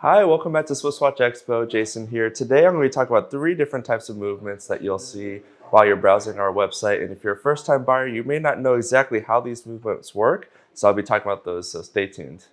Hi, welcome back to SwissWatchExpo. Jason here. Today I'm going to be talking about 3 different types of movements that you'll see while you're browsing our website. And if you're a first-time buyer, you may not know exactly how these movements work, so I'll be talking about those, so stay tuned.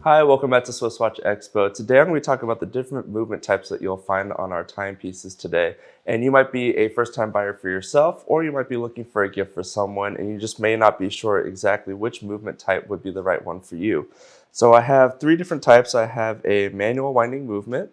Hi, welcome back to SwissWatchExpo. Today I'm going to be talking about the different movement types that you'll find on our timepieces today. And you might be a first-time buyer for yourself, or you might be looking for a gift for someone, and you just may not be sure exactly which movement type would be the right one for you. So I have 3 different types. I have a manual winding movement,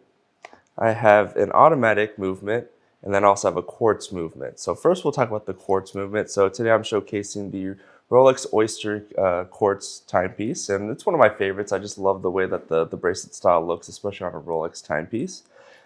I have an automatic movement, and then I also have a quartz movement. So first we'll talk about the quartz movement. So today I'm showcasing the Rolex Oysterquartz timepiece, and it's one of my favorites. I just love the way that the bracelet style looks, especially on a Rolex timepiece.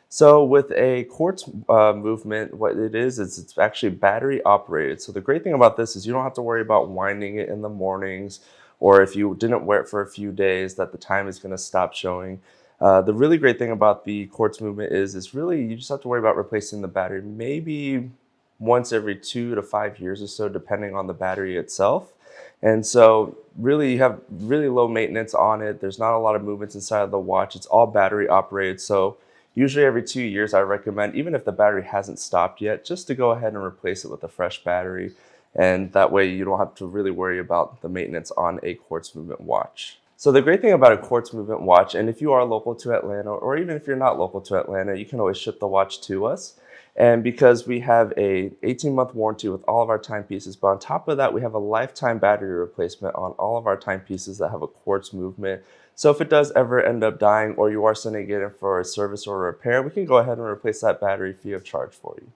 So with a quartz movement, what it is it's actually battery operated. So the great thing about this is you don't have to worry about winding it in the mornings, or if you didn't wear it for a few days that the time is going to stop showing. The really great thing about the quartz movement is really you just have to worry about replacing the battery maybe once every 2 to 5 years or so, depending on the battery itself. And so really you have really low maintenance on it. There's not a lot of movements inside of the watch. It's all battery operated. So usually every 2 years I recommend, even if the battery hasn't stopped yet, just to go ahead and replace it with a fresh battery. And that way you don't have to really worry about the maintenance on a quartz movement watch. So the great thing about a quartz movement watch, and if you are local to Atlanta, or even if you're not local to Atlanta, you can always ship the watch to us. And because we have a 18-month warranty with all of our timepieces, but on top of that, we have a lifetime battery replacement on all of our timepieces that have a quartz movement. So if it does ever end up dying, or you are sending it in for a service or a repair, we can go ahead and replace that battery free of charge for you.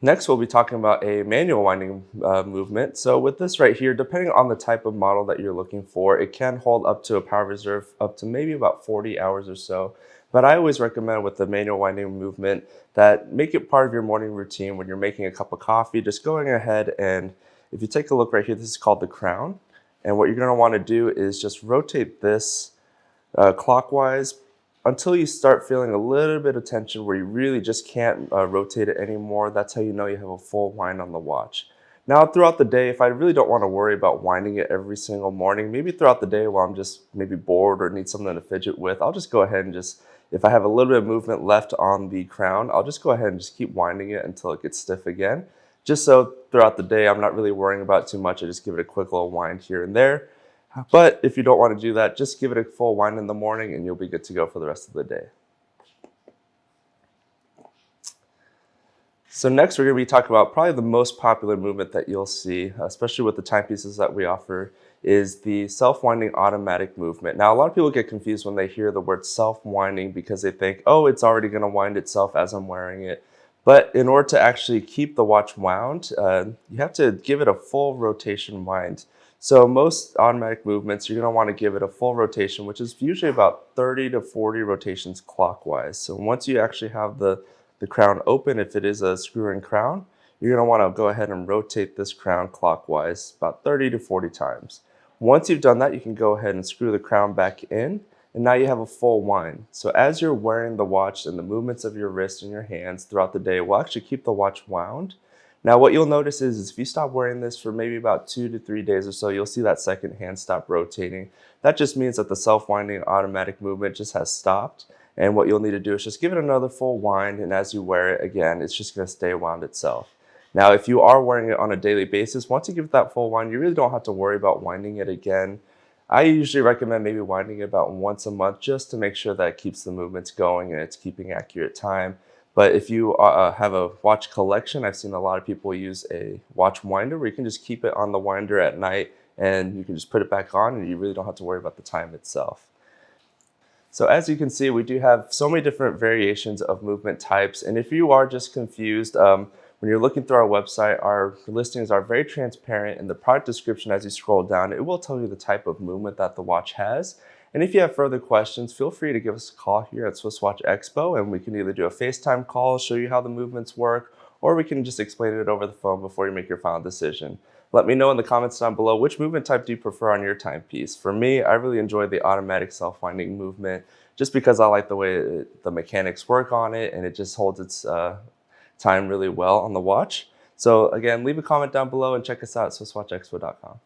Next, we'll be talking about a manual winding movement. So with this right here, depending on the type of model that you're looking for, it can hold up to a power reserve up to maybe about 40 hours or so. But I always recommend with the manual winding movement that make it part of your morning routine when you're making a cup of coffee, just going ahead and if you take a look right here, this is called the crown. And what you're going to want to do is just rotate this clockwise until you start feeling a little bit of tension where you really just can't rotate it anymore. That's how you know you have a full wind on the watch. Now throughout the day, if I really don't want to worry about winding it every single morning, maybe throughout the day while I'm just maybe bored or need something to fidget with, I'll just go ahead and just, if I have a little bit of movement left on the crown, I'll just go ahead and just keep winding it until it gets stiff again. Just so throughout the day, I'm not really worrying about it too much. I just give it a quick little wind here and there. But if you don't want to do that, just give it a full wind in the morning and you'll be good to go for the rest of the day. So next we're going to be talking about probably the most popular movement that you'll see, especially with the timepieces that we offer, is the self-winding automatic movement. Now a lot of people get confused when they hear the word self-winding because they think, oh, it's already going to wind itself as I'm wearing it. But in order to actually keep the watch wound, you have to give it a full rotation wind. So most automatic movements, you're going to want to give it a full rotation, which is usually about 30 to 40 rotations clockwise. So once you actually have the crown open, if it is a screw-in crown, you're going to want to go ahead and rotate this crown clockwise about 30 to 40 times. Once you've done that, you can go ahead and screw the crown back in, and now you have a full wind. So as you're wearing the watch and the movements of your wrist and your hands throughout the day will actually keep the watch wound. Now what you'll notice is if you stop wearing this for maybe about 2 to 3 days or so, you'll see that second hand stop rotating. That just means that the self-winding automatic movement just has stopped. And what you'll need to do is just give it another full wind, and as you wear it again, it's just going to stay wound itself. Now if you are wearing it on a daily basis, once you give it that full wind, you really don't have to worry about winding it again. I usually recommend maybe winding it about once a month just to make sure that it keeps the movements going and it's keeping accurate time. But if you have a watch collection, I've seen a lot of people use a watch winder where you can just keep it on the winder at night and you can just put it back on and you really don't have to worry about the time itself. So as you can see, we do have so many different variations of movement types. And if you are just confused, when you're looking through our website, our listings are very transparent. In the product description, as you scroll down, it will tell you the type of movement that the watch has. And if you have further questions, feel free to give us a call here at SwissWatchExpo, and we can either do a FaceTime call, show you how the movements work, or we can just explain it over the phone before you make your final decision. Let me know in the comments down below, which movement type do you prefer on your timepiece? For me, I really enjoy the automatic self-winding movement just because I like the way the mechanics work on it, and it just holds its time really well on the watch. So again, leave a comment down below and check us out at SwissWatchExpo.com.